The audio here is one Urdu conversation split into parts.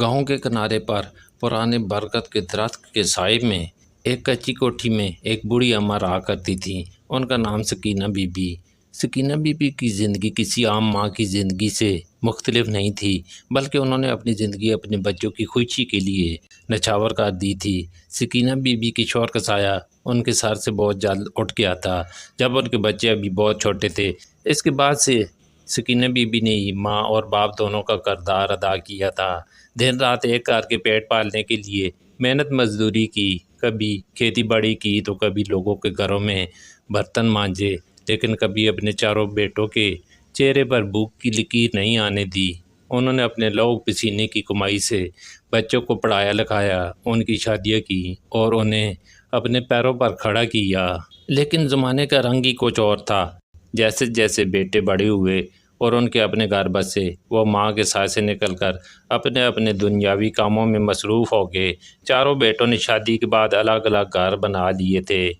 گاؤں کے کنارے پر پرانے برگد کے درخت کے سائے میں ایک کچی کوٹھی میں ایک بوڑھی اماں رہا کرتی تھیں۔ ان کا نام سکینہ بی بی۔ سکینہ بی بی کی زندگی کسی عام ماں کی زندگی سے مختلف نہیں تھی، بلکہ انہوں نے اپنی زندگی اپنے بچوں کی خوشی کے لیے نچھاور کر دی تھی۔ سکینہ بی بی کی شوہر کا سایہ ان کے سر سے بہت جلد اٹھ گیا تھا جب ان کے بچے ابھی بہت چھوٹے تھے۔ اس کے بعد سے سکینہ بی بی نے ہی ماں اور باپ دونوں کا کردار ادا کیا تھا۔ دن رات ایک کر کے پیٹ پالنے کے لیے محنت مزدوری کی، کبھی کھیتی باڑی کی تو کبھی لوگوں کے گھروں میں برتن مانجے، لیکن کبھی اپنے چاروں بیٹوں کے چہرے پر بھوک کی لکیر نہیں آنے دی۔ انہوں نے اپنے لہو پسینے کی کمائی سے بچوں کو پڑھایا لکھایا، ان کی شادیاں کی اور انہیں اپنے پیروں پر کھڑا کیا۔ لیکن زمانے کا رنگ ہی کچھ اور تھا۔ جیسے جیسے بیٹے بڑے ہوئے اور ان کے اپنے گھر بسے، وہ ماں کے سائے سے نکل کر اپنے اپنے دنیاوی کاموں میں مصروف ہو گئے۔ چاروں بیٹوں نے شادی کے بعد الگ الگ گھر بنا لیے تھے۔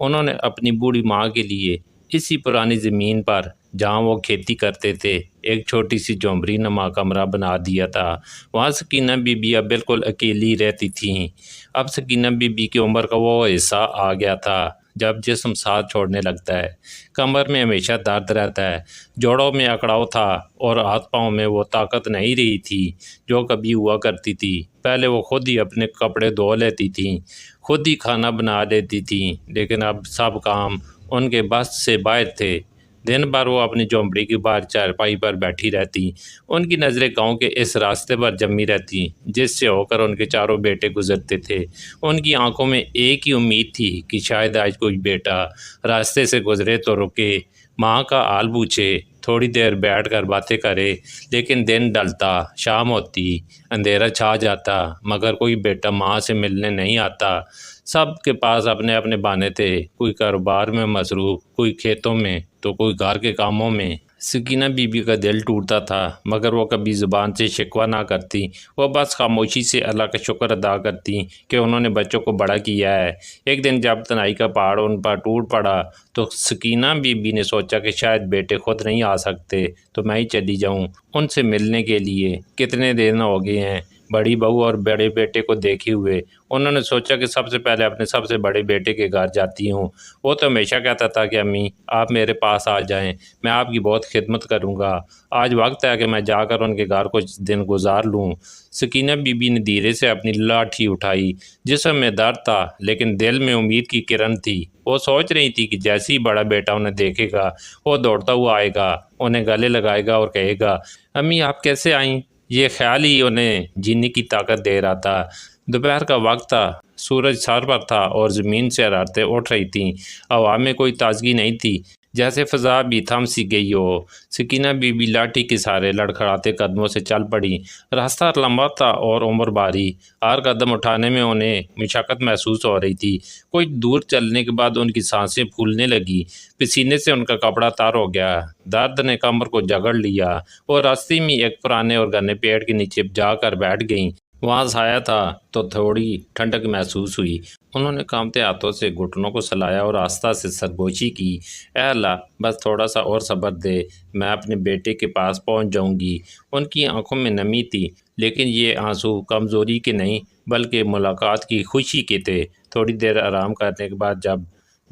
انہوں نے اپنی بوڑھی ماں کے لیے اسی پرانی زمین پر جہاں وہ کھیتی کرتے تھے ایک چھوٹی سی جھونپڑی نما کمرہ بنا دیا تھا۔ وہاں سکینہ بی بی اب بالکل اکیلی رہتی تھیں۔ اب سکینہ بی بی کی عمر کا وہ حصہ آ گیا تھا جب جسم ساتھ چھوڑنے لگتا ہے، کمر میں ہمیشہ درد رہتا ہے، جوڑوں میں اکڑاؤ تھا اور ہاتھ پاؤں میں وہ طاقت نہیں رہی تھی جو کبھی ہوا کرتی تھی۔ پہلے وہ خود ہی اپنے کپڑے دھو لیتی تھیں، خود ہی کھانا بنا لیتی تھیں، لیکن اب سب کام ان کے بس سے باہر تھے۔ دن بھر وہ اپنی جھونپڑی کی باہر چارپائی پر بیٹھی رہتی، ان کی نظریں گاؤں کے اس راستے پر جمی رہتی جس سے ہو کر ان کے چاروں بیٹے گزرتے تھے۔ ان کی آنکھوں میں ایک ہی امید تھی کہ شاید آج کوئی بیٹا راستے سے گزرے تو رکے، ماں کا حال پوچھے، تھوڑی دیر بیٹھ کر باتیں کرے۔ لیکن دن ڈھلتا، شام ہوتی، اندھیرا چھا جاتا، مگر کوئی بیٹا ماں سے ملنے نہیں آتا۔ سب کے پاس اپنے اپنے بہانے تھے، کوئی کاروبار میں مصروف، کوئی کھیتوں میں تو کوئی گھر کے کاموں میں۔ سکینہ بی بی کا دل ٹوٹتا تھا، مگر وہ کبھی زبان سے شکوہ نہ کرتی، وہ بس خاموشی سے اللہ کا شکر ادا کرتی کہ انہوں نے بچوں کو بڑا کیا ہے۔ ایک دن جب تنہائی کا پہاڑ ان پر ٹوٹ پڑا تو سکینہ بی بی نے سوچا کہ شاید بیٹے خود نہیں آ سکتے تو میں ہی چلی جاؤں ان سے ملنے کے لیے۔ کتنے دن ہو گئے ہیں بڑی بہو اور بڑے بیٹے کو دیکھے ہوئے۔ انہوں نے سوچا کہ سب سے پہلے اپنے سب سے بڑے بیٹے کے گھر جاتی ہوں۔ وہ تو ہمیشہ کہتا تھا کہ امی آپ میرے پاس آ جائیں، میں آپ کی بہت خدمت کروں گا۔ آج وقت ہے کہ میں جا کر ان کے گھر کچھ دن گزار لوں۔ سکینہ بی بی نے دھیرے سے اپنی لاٹھی اٹھائی۔ جسم میں درد تھا لیکن دل میں امید کی کرن تھی۔ وہ سوچ رہی تھی کہ جیسے ہی بڑا بیٹا انہیں دیکھے گا وہ دوڑتا ہوا آئے گا، انہیں گلے لگائے گا اور کہے گا امی آپ کیسے آئیں۔ یہ خیال ہی انہیں جینے کی طاقت دے رہا تھا۔ دوپہر کا وقت تھا، سورج سر پر تھا اور زمین سے حرارتیں اٹھ رہی تھیں۔ ہوا میں کوئی تازگی نہیں تھی، جیسے فضا بھی تھم سی گئی ہو۔ سکینہ بی بی لاٹھی کے سہارے لڑکھڑاتے قدموں سے چل پڑی۔ راستہ لمبا تھا اور عمر بھاری، ہر قدم اٹھانے میں انہیں مشقت محسوس ہو رہی تھی۔ کچھ دور چلنے کے بعد ان کی سانسیں پھولنے لگی، پسینے سے ان کا کپڑا تر ہو گیا، درد نے کمر کو جکڑ لیا۔ وہ راستے میں ایک پرانے اور گھنے پیڑ کے نیچے جا کر بیٹھ گئیں۔ وہاں سایہ تھا تو تھوڑی ٹھنڈک محسوس ہوئی۔ انہوں نے کانپتے ہاتھوں سے گھٹنوں کو سلایا اور آہستہ سے سرگوشی کی، اے اللہ بس تھوڑا سا اور صبر دے، میں اپنے بیٹے کے پاس پہنچ جاؤں گی۔ ان کی آنکھوں میں نمی تھی، لیکن یہ آنسو کمزوری کے نہیں بلکہ ملاقات کی خوشی کے تھے۔ تھوڑی دیر آرام کرنے کے بعد جب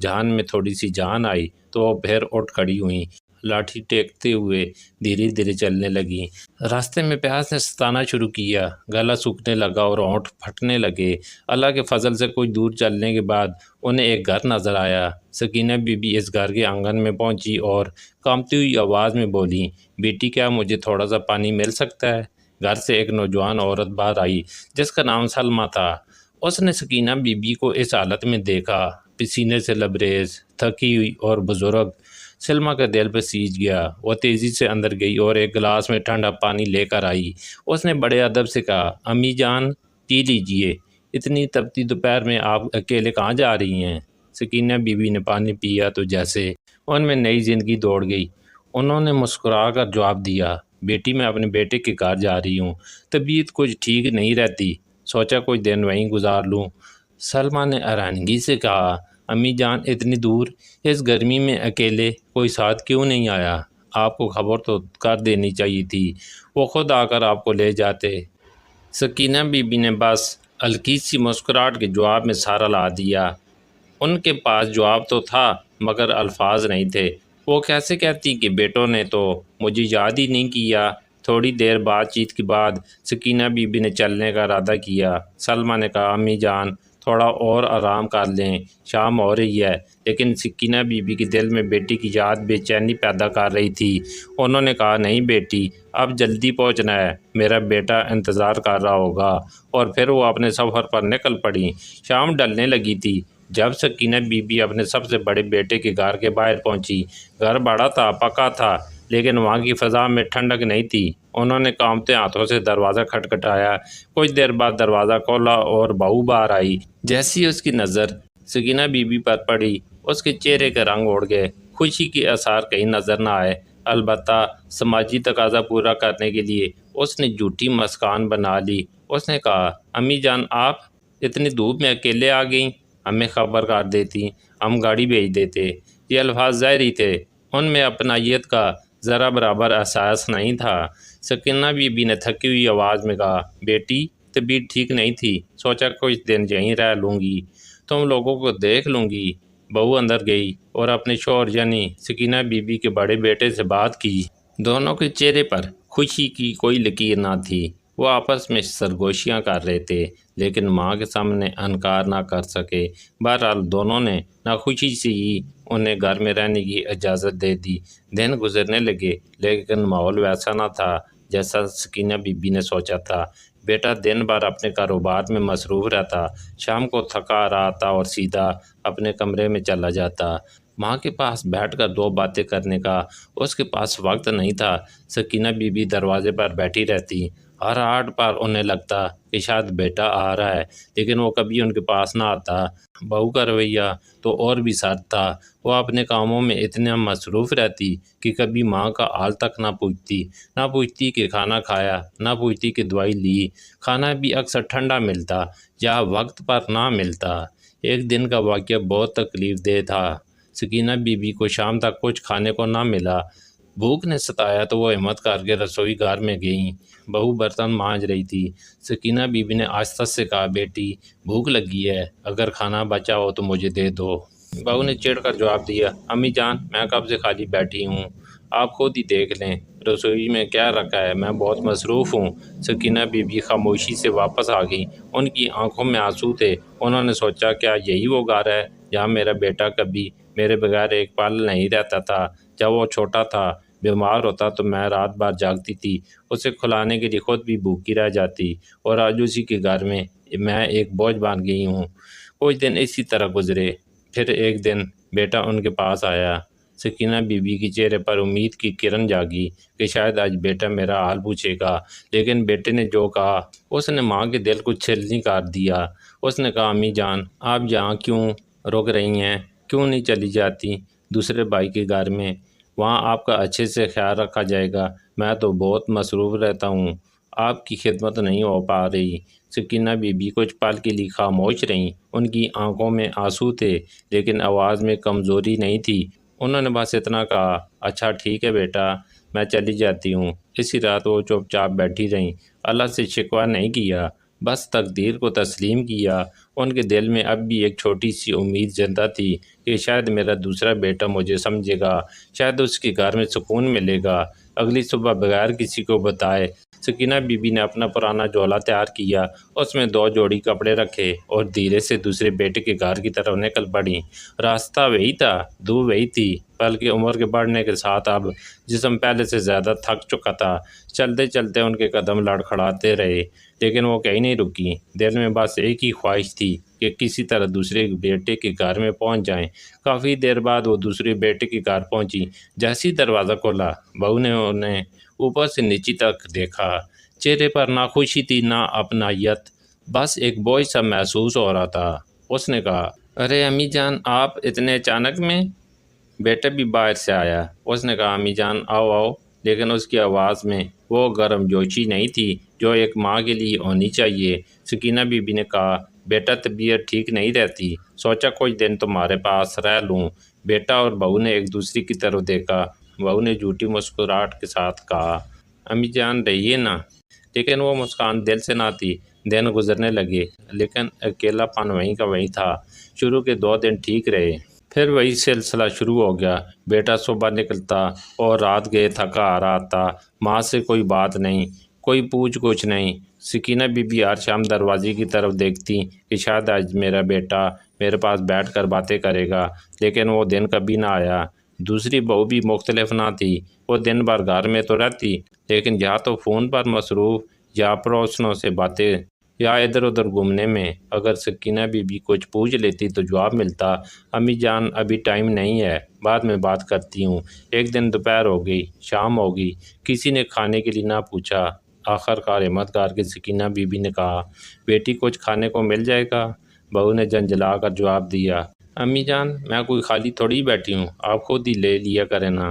جان میں تھوڑی سی جان آئی تو وہ پھر اٹھ کھڑی ہوئیں، لاٹھی ٹیکتے ہوئے دھیرے دھیرے چلنے لگیں۔ راستے میں پیاس نے ستانا شروع کیا، گلا سوکھنے لگا اور ہونٹ پھٹنے لگے۔ اللہ کے فضل سے کچھ دور چلنے کے بعد انہیں ایک گھر نظر آیا۔ سکینہ بی بی اس گھر کے آنگن میں پہنچی اور کانپتی ہوئی آواز میں بولی، بیٹی کیا مجھے تھوڑا سا پانی مل سکتا ہے؟ گھر سے ایک نوجوان عورت باہر آئی جس کا نام سلمیٰ تھا۔ اس نے سکینہ بی بی کو اس حالت میں دیکھا، پسینے سے لبریز، تھکی ہوئی اور بزرگ۔ سلمیٰ کا دل پسیج گیا۔ وہ تیزی سے اندر گئی اور ایک گلاس میں ٹھنڈا پانی لے کر آئی۔ اس نے بڑے ادب سے کہا، امی جان پی لیجئے، اتنی تپتی دوپہر میں آپ اکیلے کہاں جا رہی ہیں؟ سکینہ بی بی نے پانی پیا تو جیسے ان میں نئی زندگی دوڑ گئی۔ انہوں نے مسکرا کر جواب دیا، بیٹی میں اپنے بیٹے کے گھر جا رہی ہوں، طبیعت کچھ ٹھیک نہیں رہتی، سوچا کچھ دن وہیں گزار لوں۔ سلمیٰ نے حیرانگی سے کہا، امی جان اتنی دور، اس گرمی میں اکیلے، کوئی ساتھ کیوں نہیں آیا؟ آپ کو خبر تو کر دینی چاہیے تھی، وہ خود آ کر آپ کو لے جاتے۔ سکینہ بی بی نے بس ہلکی سی مسکراہٹ کے جواب میں سارا لا دیا۔ ان کے پاس جواب تو تھا مگر الفاظ نہیں تھے۔ وہ کیسے کہتی کہ بیٹوں نے تو مجھے یاد ہی نہیں کیا۔ تھوڑی دیر بات چیت کے بعد سکینہ بی بی نے چلنے کا ارادہ کیا۔ سلمیٰ نے کہا امی جان تھوڑا اور آرام کر لیں، شام ہو رہی ہے، لیکن سکینہ بی بی کے دل میں بیٹی کی یاد بے چینی پیدا کر رہی تھی۔ انہوں نے کہا نہیں بیٹی اب جلدی پہنچنا ہے، میرا بیٹا انتظار کر رہا ہوگا، اور پھر وہ اپنے سفر پر نکل پڑی۔ شام ڈھلنے لگی تھی جب سکینہ بی بی اپنے سب سے بڑے بیٹے کے گھر کے باہر پہنچی۔ گھر بڑا تھا، پکا تھا، لیکن وہاں کی فضا میں ٹھنڈک نہیں تھی۔ انہوں نے کانپتے ہاتھوں سے دروازہ کھٹکھٹایا۔ کچھ دیر بعد دروازہ کھولا اور بہو باہر آئی۔ جیسی اس کی نظر سکینہ بی بی پر پڑی اس کے چہرے کے رنگ اڑ گئے۔ خوشی کے آثار کہیں نظر نہ آئے، البتہ سماجی تقاضا پورا کرنے کے لیے اس نے جھوٹی مسکان بنا لی۔ اس نے کہا امی جان آپ اتنی دھوپ میں اکیلے آ گئیں، ہمیں خبر کر دیتی، ہم گاڑی بھیج دیتے۔ یہ الفاظ ظاہری تھے، ان میں اپنائیت کا ذرا برابر احساس نہیں تھا۔ سکینہ بی بی نے تھکی ہوئی آواز میں کہا بیٹی طبیعت ٹھیک نہیں تھی، سوچا کچھ دن یہیں رہ لوں گی، تم لوگوں کو دیکھ لوں گی۔ بہو اندر گئی اور اپنے شوہر یعنی سکینہ بی بی کے بڑے بیٹے سے بات کی۔ دونوں کے چہرے پر خوشی کی کوئی لکیر نہ تھی۔ وہ آپس میں سرگوشیاں کر رہے تھے، لیکن ماں کے سامنے انکار نہ کر سکے۔ بہرحال دونوں نے ناخوشی سے ہی انہیں گھر میں رہنے کی اجازت دے دی۔ دن گزرنے لگے، لیکن ماحول ویسا نہ تھا جیسا سکینہ بی بی نے سوچا تھا۔ بیٹا دن بھر اپنے کاروبار میں مصروف رہتا، شام کو تھکا رہا تھا اور سیدھا اپنے کمرے میں چلا جاتا۔ ماں کے پاس بیٹھ کر دو باتیں کرنے کا اس کے پاس وقت نہیں تھا۔ سکینہ بی بی دروازے پر بیٹھی رہتی، ہر آہٹ پر انہیں لگتا کہ شاید بیٹا آ رہا ہے، لیکن وہ کبھی ان کے پاس نہ آتا۔ بہو کا رویہ تو اور بھی سرد تھا۔ وہ اپنے کاموں میں اتنا مصروف رہتی کہ کبھی ماں کا حال تک نہ پوچھتی کہ کھانا کھایا، نہ پوچھتی کہ دوائی لی۔ کھانا بھی اکثر ٹھنڈا ملتا یا وقت پر نہ ملتا۔ ایک دن کا واقعہ بہت تکلیف دہ تھا۔ سکینہ بی بی کو شام تک کچھ کھانے کو نہ ملا۔ بھوک نے ستایا تو وہ ہمت کر کے رسوئی گھر میں گئیں۔ بہو برتن مانج رہی تھی۔ سکینہ بی بی نے آہستہ سے کہا بیٹی بھوک لگی ہے، اگر کھانا بچا ہو تو مجھے دے دو۔ بہو نے چڑھ کر جواب دیا امی جان میں کب سے خالی بیٹھی ہوں، آپ خود ہی دیکھ لیں رسوئی میں کیا رکھا ہے، میں بہت مصروف ہوں۔ سکینہ بی بی خاموشی سے واپس آ گئی۔ ان کی آنکھوں میں آنسو تھے۔ انہوں نے سوچا کیا یہی وہ گھر ہے جہاں میرا بیٹا کبھی میرے بغیر ایک پل نہیں رہتا تھا۔ جب وہ چھوٹا تھا، بیمار ہوتا تو میں رات بھر جاگتی تھی، اسے کھلانے کے لیے خود بھی بھوکی رہ جاتی، اور آج اسی کے گھر میں ایک بوجھ بن گئی ہوں۔ کچھ دن اسی طرح گزرے، پھر ایک دن بیٹا ان کے پاس آیا۔ سکینہ بی بی کے چہرے پر امید کی کرن جاگی کہ شاید آج بیٹا میرا حال پوچھے گا، لیکن بیٹے نے جو کہا اس نے ماں کے دل کو چھلنی کر دیا۔ اس نے کہا امی جان آپ یہاں کیوں رک رہی ہیں، کیوں نہیں چلی جاتی دوسرے بھائی کے گھر میں، وہاں آپ کا اچھے سے خیال رکھا جائے گا، میں تو بہت مصروف رہتا ہوں، آپ کی خدمت نہیں ہو پا رہی۔ سکینہ بی بی کچھ پل کے لیے خاموش رہیں۔ ان کی آنکھوں میں آنسو تھے، لیکن آواز میں کمزوری نہیں تھی۔ انہوں نے بس اتنا کہا اچھا ٹھیک ہے بیٹا میں چلی جاتی ہوں۔ اسی رات وہ چپ چاپ بیٹھی رہیں، اللہ سے شکوہ نہیں کیا، بس تقدیر کو تسلیم کیا۔ ان کے دل میں اب بھی ایک چھوٹی سی امید زندہ تھی کہ شاید میرا دوسرا بیٹا مجھے سمجھے گا، شاید اس کے گھر میں سکون ملے گا۔ اگلی صبح بغیر کسی کو بتائے سکینہ بی بی نے اپنا پرانا جولا تیار کیا، اس میں 2 جوڑی کپڑے رکھے اور دھیرے سے دوسرے بیٹے کے گھر کی طرف نکل پڑی۔ راستہ وہی تھا، دھوپ وہی تھی، بلکہ عمر کے بڑھنے کے ساتھ اب جسم پہلے سے زیادہ تھک چکا تھا۔ چلتے چلتے ان کے قدم لڑکھڑاتے رہے، لیکن وہ کہیں نہیں رکی۔ دل میں بس ایک ہی خواہش تھی کہ کسی طرح دوسرے بیٹے کے گھر میں پہنچ جائیں۔ کافی دیر بعد وہ دوسرے بیٹے کے گھر پہنچی۔ جیسے ہی دروازہ کھولا، بہو نے انہیں اوپر سے نیچے تک دیکھا۔ چہرے پر نہ خوشی تھی نہ اپنائیت، بس ایک بوجھ سا محسوس ہو رہا تھا۔ اس نے کہا ارے امی جان آپ اتنے اچانک میں؟ بیٹا بھی باہر سے آیا۔ اس نے کہا امی جان آؤ آؤ، لیکن اس کی آواز میں وہ گرم جوشی نہیں تھی جو ایک ماں کے لیے ہونی چاہیے۔ سکینہ بی بی نے کہا بیٹا طبیعت ٹھیک نہیں رہتی، سوچا کچھ دن تمہارے پاس رہ لوں۔ بیٹا اور بہو نے ایک دوسرے کی طرف دیکھا۔ بہو نے جھوٹی مسکراہٹ کے ساتھ کہا امی جان رہیے نا، لیکن وہ مسکان دل سے نہ تھی۔ دن گزرنے لگے لیکن اکیلا پن وہیں کا وہیں تھا۔ شروع کے 2 دن ٹھیک رہے، پھر وہی سلسلہ شروع ہو گیا۔ بیٹا صبح نکلتا اور رات گئے تھکا آ رہا تھا۔ ماں سے کوئی بات نہیں، کوئی پوچھ گچھ نہیں۔ سکینہ بی بی ہر شام دروازے کی طرف دیکھتی کہ شاید آج میرا بیٹا میرے پاس بیٹھ کر باتیں کرے گا، لیکن وہ دن کبھی نہ آیا۔ دوسری بہو بھی مختلف نہ تھی، وہ دن بھر گھر میں تو رہتی لیکن یا تو فون پر مصروف یا پڑوسنوں سے باتیں یا ادھر ادھر گھومنے میں۔ اگر سکینہ بی بی کچھ پوچھ لیتی تو جواب ملتا، امی جان ابھی ٹائم نہیں ہے، بعد میں بات کرتی ہوں۔ ایک دن دوپہر ہو گئی، شام ہو گئی، کسی نے کھانے کے لیے نہ پوچھا۔ آخر کار ہمت کر کے سکینہ بی بی نے کہا، بیٹی کچھ کھانے کو مل جائے گا؟ بہو نے جھنجھلا کر جواب دیا، امی جان میں کوئی خالی تھوڑی بیٹھی ہوں، آپ خود ہی لے لیا کریں نا،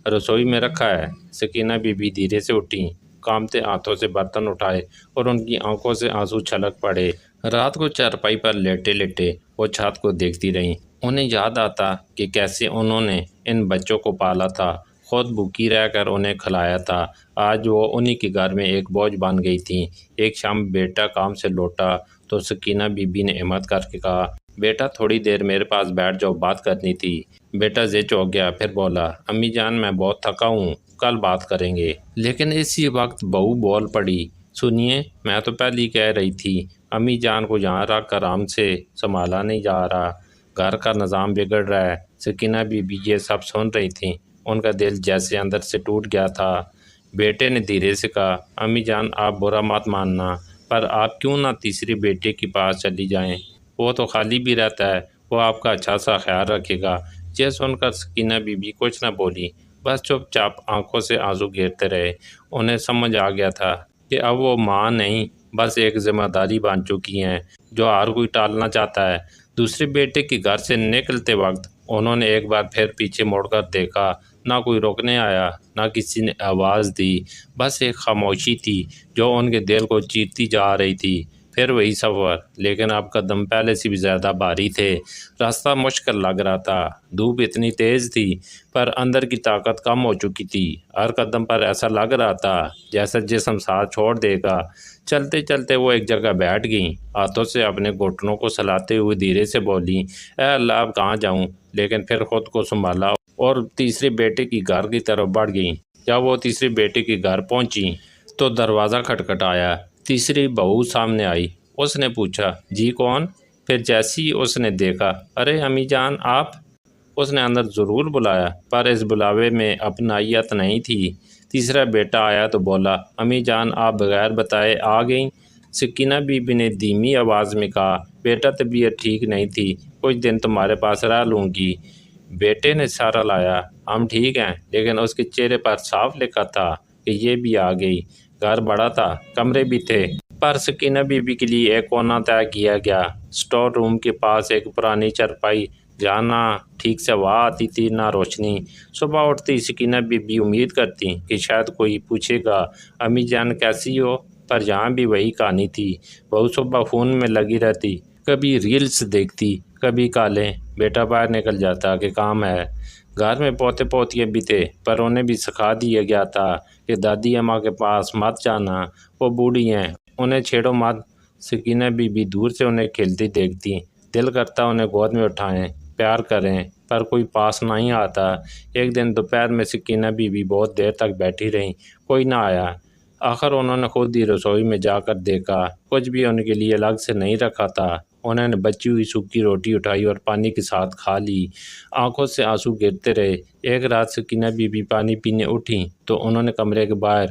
رسوئی میں رکھا ہے۔ سکینہ بی بی دھیرے سے اٹھیں، کانپتے ہاتھوں سے برتن اٹھائے اور ان کی آنکھوں سے آنسو چھلک پڑے۔ رات کو چارپائی پر لیٹے لیٹے وہ چھت کو دیکھتی رہیں۔ انہیں یاد آتا کہ کیسے انہوں نے ان بچوں کو پالا تھا، خود بھوکی رہ کر انہیں کھلایا تھا۔ آج وہ انہی کے گھر میں ایک بوجھ بن گئی تھیں۔ ایک شام بیٹا کام سے لوٹا تو سکینہ بی بی نے ہمت کر کے کہا، بیٹا تھوڑی دیر میرے پاس بیٹھ جاؤ، بات کرنی تھی۔ بیٹا زچ ہو گیا، پھر بولا، امی جان میں بہت تھکا ہوں، کل بات کریں گے۔ لیکن اسی وقت بہو بول پڑی، سنیے میں تو پہلے ہی کہہ رہی تھی، امی جان کو یہاں رکھ کر آرام سے سنبھالا نہیں جا رہا، گھر کا نظام بگڑ رہا ہے۔ سکینہ بی بی یہ سب سن رہی تھیں، ان کا دل جیسے اندر سے ٹوٹ گیا تھا۔ بیٹے نے دھیرے سے کہا، امی جان آپ برا مت ماننا، پر آپ کیوں نہ تیسرے بیٹے کے پاس چلی جائیں، وہ تو خالی بھی رہتا ہے، وہ آپ کا اچھا سا خیال رکھے گا۔ یہ سن کر سکینہ بی بی کچھ نہ بولی، بس چپ چاپ آنکھوں سے آنسو گرتے رہے۔ انہیں سمجھ آ گیا تھا کہ اب وہ ماں نہیں، بس ایک ذمہ داری بن چکی ہیں جو ہر کوئی ٹالنا چاہتا ہے۔ دوسرے بیٹے کے گھر سے نکلتے وقت انہوں نے ایک بار پھر پیچھے مڑ کر دیکھا، نہ کوئی روکنے آیا، نہ کسی نے آواز دی، بس ایک خاموشی تھی جو ان کے دل کو چیرتی جا رہی تھی۔ پھر وہی سفر، لیکن اب قدم پہلے سے بھی زیادہ بھاری تھے۔ راستہ مشکل لگ رہا تھا، دھوپ اتنی تیز تھی، پر اندر کی طاقت کم ہو چکی تھی۔ ہر قدم پر ایسا لگ رہا تھا جیسا جسم ساتھ چھوڑ دے گا۔ چلتے چلتے وہ ایک جگہ بیٹھ گئیں، ہاتھوں سے اپنے گھٹنوں کو سلاتے ہوئے دھیرے سے بولیں، اے اللہ اب کہاں جاؤں؟ لیکن پھر خود کو سنبھالا اور تیسرے بیٹے کی گھر کی طرف بڑھ گئیں۔ جب وہ تیسرے بیٹے کے گھر پہنچی تو دروازہ کھٹکھٹایا۔ تیسری بہو سامنے آئی، اس نے پوچھا، جی کون؟ پھر جیسی اس نے دیکھا، ارے امی جان آپ! اس نے اندر ضرور بلایا، پر اس بلاوے میں اپنائیت نہیں تھی۔ تیسرا بیٹا آیا تو بولا، امی جان آپ بغیر بتائے آ گئیں؟ سکینہ بی بی نے دھیمی آواز میں کہا، بیٹا طبیعت ٹھیک نہیں تھی، کچھ دن تمہارے پاس رہ لوں گی۔ بیٹے نے سارا لایا، ہم ٹھیک ہیں، لیکن اس کے چہرے پر صاف لکھا تھا کہ یہ بھی آ گئی۔ گھر بڑا تھا، کمرے بھی تھے، پر سکینہ بی بی کے لیے ایک کونا طے کیا گیا، اسٹور روم کے پاس ایک پرانی چارپائی جہاں نہ ٹھیک سے ہوا آتی تھی نہ روشنی۔ صبح اٹھتی سکینہ بی بی امید کرتی کہ شاید کوئی پوچھے گا، امی جان کیسی ہو؟ پر یہاں بھی وہی کہانی تھی۔ بہو صبح فون میں لگی رہتی، کبھی ریلز دیکھتی، کبھی کالیں۔ بیٹا باہر نکل جاتا کہ کام ہے۔ گھر میں پوتے پوتیاں بھی تھے، پر انہیں بھی سکھا دیا گیا تھا کہ دادی اماں کے پاس مت جانا، وہ بوڑھی ہیں، انہیں چھیڑو مت۔ سکینہ بی بی دور سے انہیں کھیلتی دیکھتی، دل کرتا انہیں گود میں اٹھائیں، پیار کریں، پر کوئی پاس نہیں آتا۔ ایک دن دوپہر میں سکینہ بی بی بہت دیر تک بیٹھی رہیں، کوئی نہ آیا۔ آخر انہوں نے خود ہی رسوئی میں جا کر دیکھا، کچھ بھی ان کے لیے الگ سے نہیں رکھا تھا۔ انہوں نے بچی ہوئی سوکھی روٹی اٹھائی اور پانی کے ساتھ کھا لی۔ آنکھوں سے آنسو گرتے رہے۔ ایک رات سکینہ بی بی پانی پینے اٹھیں تو انہوں نے کمرے کے باہر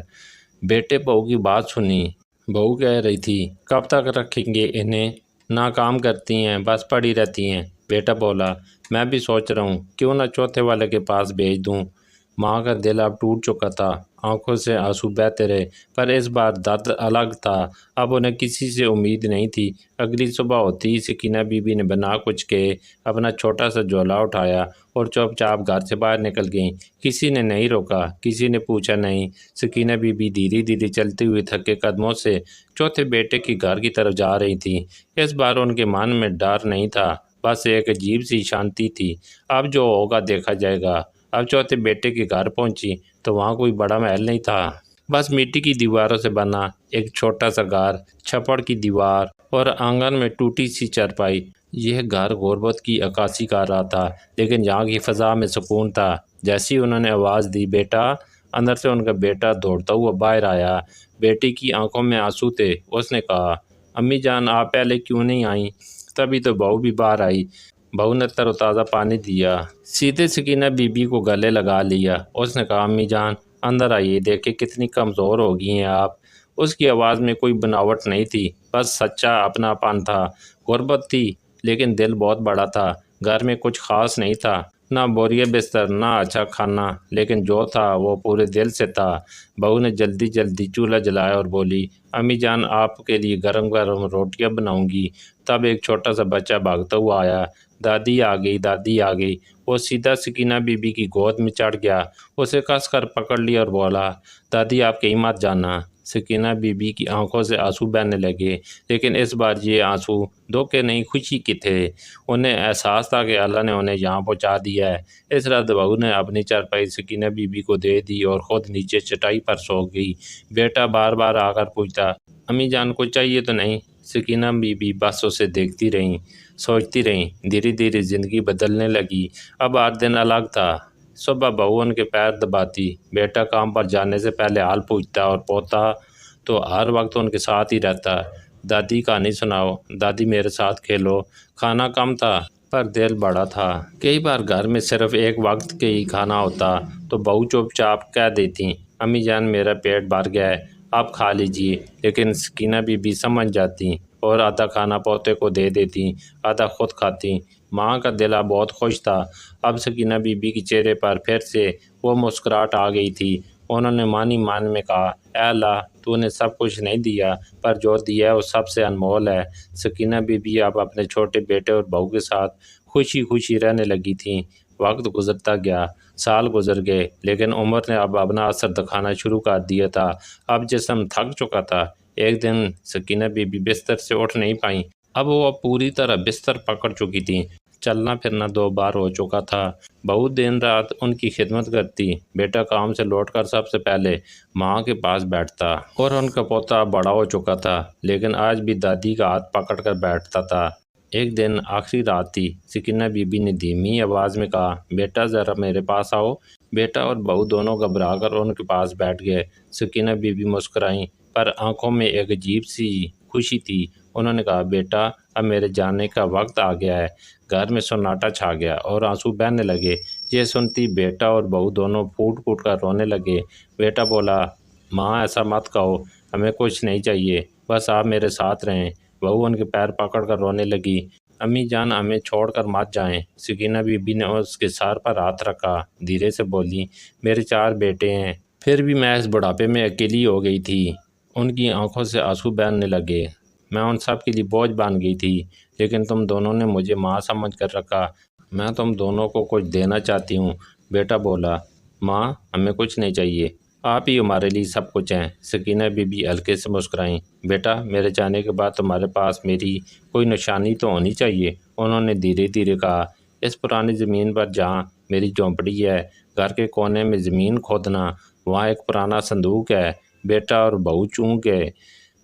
بیٹے بہو کی بات سنی۔ بہو کہہ رہی تھی، کب تک رکھیں گے انہیں؟ نہ کام کرتی ہیں، بس پڑی رہتی ہیں۔ بیٹا بولا، میں بھی سوچ رہا ہوں کیوں نہ چوتھے والے کے پاس بھیج دوں۔ ماں کا دل اب ٹوٹ چکا تھا، آنکھوں سے آنسو بہتے رہے، پر اس بار درد الگ تھا۔ اب انہیں کسی سے امید نہیں تھی۔ اگلی صبح ہوتی ہی سکینہ بی بی نے بنا کچھ کہے اپنا چھوٹا سا جھولا اٹھایا اور چپ چاپ گھر سے باہر نکل گئیں۔ کسی نے نہیں روکا، کسی نے پوچھا نہیں۔ سکینہ بی بی دھیرے دھیرے چلتے ہوئے تھکے قدموں سے چوتھے بیٹے کے گھر کی طرف جا رہی تھیں۔ اس بار ان کے من میں ڈر نہیں تھا، بس ایک عجیب سی شانتی تھی۔ اب جو ہوگا دیکھا جائے گا۔ اب چوتھے بیٹے کے گھر پہنچی تو وہاں کوئی بڑا محل نہیں تھا۔ بس مٹی کی دیواروں سے بنا ایک چھوٹا سا گھر، چھپڑ کی دیوار اور آنگن میں ٹوٹی سی چارپائی۔ یہ گھر غربت کی عکاسی کر رہا تھا، لیکن یہاں کی فضا میں سکون تھا۔ جیسی انہوں نے آواز دی بیٹا، اندر سے ان کا بیٹا دوڑتا ہوا باہر آیا۔ بیٹی کی آنکھوں میں آنسو تھے۔ اس نے کہا، امی جان آپ پہلے کیوں نہیں آئیں؟ تبھی تو بہو بھی باہر آئی۔ بہو نے تر و تازہ پانی دیا، سیدھے سکینہ بی بی کو گلے لگا لیا۔ اس نے کہا، امی جان اندر آئیے، دیکھیں کتنی کمزور ہو گئی ہیں آپ۔ اس کی آواز میں کوئی بناوٹ نہیں تھی، بس سچا اپنا پن تھا۔ غربت تھی لیکن دل بہت بڑا تھا۔ گھر میں کچھ خاص نہیں تھا، نہ بوریا بستر، نہ اچھا کھانا، لیکن جو تھا وہ پورے دل سے تھا۔ بہو نے جلدی جلدی چولہا جلایا اور بولی، امی جان آپ کے لیے گرم گرم روٹیاں بناؤں گی۔ تب ایک چھوٹا سا بچہ بھاگتا ہوا آیا، دادی آ گئی، دادی آ گئی۔ وہ سیدھا سکینہ بی بی کی گود میں چڑھ گیا، اسے کس کر پکڑ لیا اور بولا، دادی آپ کہیں مت جانا۔ سکینہ بی بی کی آنکھوں سے آنسو بہنے لگے، لیکن اس بار یہ آنسو دکھ کے نہیں، خوشی کے تھے۔ انہیں احساس تھا کہ اللہ نے انہیں یہاں پہنچا دیا ہے۔ اس رات بہو نے اپنی چارپائی سکینہ بی بی کو دے دی اور خود نیچے چٹائی پر سو گئی۔ بیٹا بار بار آ کر پوچھتا، امی جان کو چاہیے تو نہیں؟ سکینہ بی بی بس اسے دیکھتی رہیں، سوچتی رہیں۔ دھیرے دھیرے زندگی بدلنے لگی۔ اب ہر دن الگ تھا۔ صبح بہو ان کے پیر دباتی، بیٹا کام پر جانے سے پہلے حال پوچھتا، اور پوتا تو ہر وقت ان کے ساتھ ہی رہتا۔ دادی کہانی سناؤ، دادی میرے ساتھ کھیلو۔ کھانا کم تھا پر دل بڑا تھا۔ کئی بار گھر میں صرف ایک وقت کے ہی کھانا ہوتا تو بہو چپ چاپ کہہ دیتی، امی جان میرا پیٹ بھر گیا ہے، آپ کھا لیجیے۔ لیکن سکینہ بی بی سمجھ جاتی اور آدھا کھانا پوتے کو دے دیتی، آدھا خود کھاتی۔ ماں کا دل اب بہت خوش تھا۔ اب سکینہ بی بی کے چہرے پر پھر سے وہ مسکراہٹ آ گئی تھی۔ انہوں نے مانی مان میں کہا، اے اللہ تو نے سب کچھ نہیں دیا، پر جو دیا ہے وہ سب سے انمول ہے۔ سکینہ بی بی اب اپنے چھوٹے بیٹے اور بہو کے ساتھ خوشی خوشی رہنے لگی تھیں۔ وقت گزرتا گیا، سال گزر گئے، لیکن عمر نے اب اپنا اثر دکھانا شروع کر دیا تھا۔ اب جسم تھک چکا تھا۔ ایک دن سکینہ بی بی بستر سے اٹھ نہیں پائیں۔ اب وہ پوری طرح بستر پکڑ چکی تھیں۔ چلنا پھرنا 2 بار ہو چکا تھا۔ بہو دن رات ان کی خدمت کرتی۔ بیٹا کام سے لوٹ کر سب سے پہلے ماں کے پاس بیٹھتا، اور ان کا پوتا بڑا ہو چکا تھا، لیکن آج بھی دادی کا ہاتھ پکڑ کر بیٹھتا تھا۔ ایک دن آخری رات تھی۔ سکینہ بی بی نے دھیمی آواز میں کہا، بیٹا ذرا میرے پاس آؤ۔ بیٹا اور بہو دونوں گھبرا کر ان کے پاس بیٹھ گئے۔ سکینہ بی بی مسکرائیں، پر آنکھوں میں ایک عجیب سی خوشی تھی۔ انہوں نے کہا، بیٹا اب میرے جانے کا وقت آ گیا ہے۔ گھر میں سناٹا چھا گیا اور آنسو بہنے لگے۔ یہ سنتی بیٹا اور بہو دونوں پھوٹ پھوٹ کر رونے لگے۔ بیٹا بولا، ماں ایسا مت کہو، ہمیں کچھ نہیں چاہیے، بس آپ میرے ساتھ رہیں۔ بہو ان کے پیر پکڑ کر رونے لگی، امی جان ہمیں چھوڑ کر مت جائیں۔ سکینہ بی بی نے اس کے سر پر ہاتھ رکھا، دھیرے سے بولی، میرے 4 بیٹے ہیں، پھر بھی میں اس بڑھاپے میں اکیلی ہو گئی تھی۔ ان کی آنکھوں سے آنسو بہنے لگے۔ میں ان سب کے لیے بوجھ بن گئی تھی، لیکن تم دونوں نے مجھے ماں سمجھ کر رکھا۔ میں تم دونوں کو کچھ دینا چاہتی ہوں۔ بیٹا بولا، ماں ہمیں کچھ نہیں چاہیے، آپ ہی ہمارے لیے سب کچھ ہیں۔ سکینہ بی بی ہلکے سے مسکرائیں، بیٹا میرے جانے کے بعد تمہارے پاس میری کوئی نشانی تو ہونی چاہیے۔ انہوں نے دھیرے دھیرے کہا، اس پرانی زمین پر جہاں میری جھونپڑی ہے، گھر کے کونے میں زمین کھودنا، وہاں ایک پرانا صندوق ہے۔ بیٹا اور بہو چونک گئے۔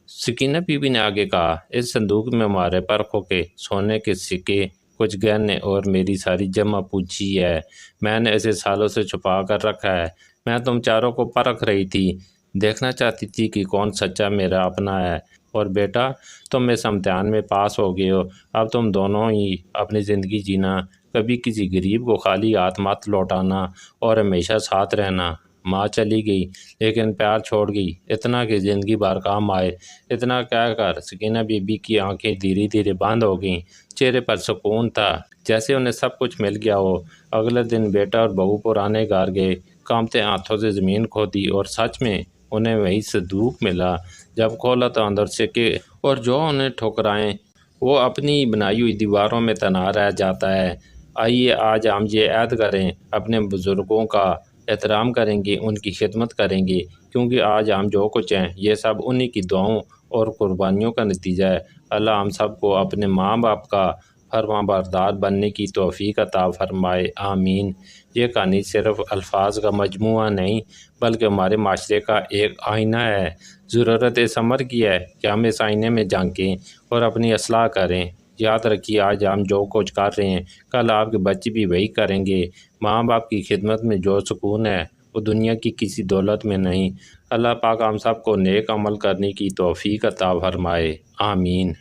سکینہ بی بی نے آگے کہا، اس صندوق میں ہمارے پرکھوں کے سونے کے سکے، کچھ گہنے اور میری ساری جمع پوچھی ہے۔ میں نے اسے سالوں سے چھپا کر رکھا ہے۔ میں تم چاروں کو پرکھ رہی تھی، دیکھنا چاہتی تھی کہ کون سچا میرا اپنا ہے۔ اور بیٹا تم اس امتحان میں پاس ہو گئے ہو۔ اب تم دونوں ہی اپنی زندگی جینا، کبھی کسی غریب کو خالی ہاتھ مت لوٹانا، اور ہمیشہ ساتھ رہنا۔ ماں چلی گئی لیکن پیار چھوڑ گئی، اتنا کہ زندگی بھر کام آئے۔ اتنا کہہ کر سکینہ بی بی کی آنکھیں دھیرے دھیرے بند ہو گئیں۔ چہرے پر سکون تھا، جیسے انہیں سب کچھ مل گیا ہو۔ اگلے دن بیٹا اور بہو پرانے گھر گئے، کانپتے ہاتھوں سے زمین کھودی، اور سچ میں انہیں وہی صندوق ملا۔ جب کھولا تو اندر سکے، اور جو انہیں ٹھکرائیں وہ اپنی بنائی ہوئی دیواروں میں تنہا رہ جاتا ہے۔ آئیے آج ہم یہ عہد کریں، اپنے بزرگوں کا احترام کریں گے، ان کی خدمت کریں گے، کیونکہ آج ہم جو کچھ ہیں یہ سب انہی کی دعاؤں اور قربانیوں کا نتیجہ ہے۔ اللہ ہم سب کو اپنے ماں باپ کا فرما بردار بننے کی توفیق عطا فرمائے، آمین۔ یہ کہانی صرف الفاظ کا مجموعہ نہیں بلکہ ہمارے معاشرے کا ایک آئینہ ہے۔ ضرورت اس امر کی ہے کہ ہم اس آئینے میں جھانکیں اور اپنی اصلاح کریں۔ یاد رکھیے، آج ہم جو کچھ کر رہے ہیں کل آپ کے بچے بھی وہی کریں گے۔ ماں باپ کی خدمت میں جو سکون ہے وہ دنیا کی کسی دولت میں نہیں۔ اللہ پاک ہم سب کو نیک عمل کرنے کی توفیق عطا فرمائے، آمین۔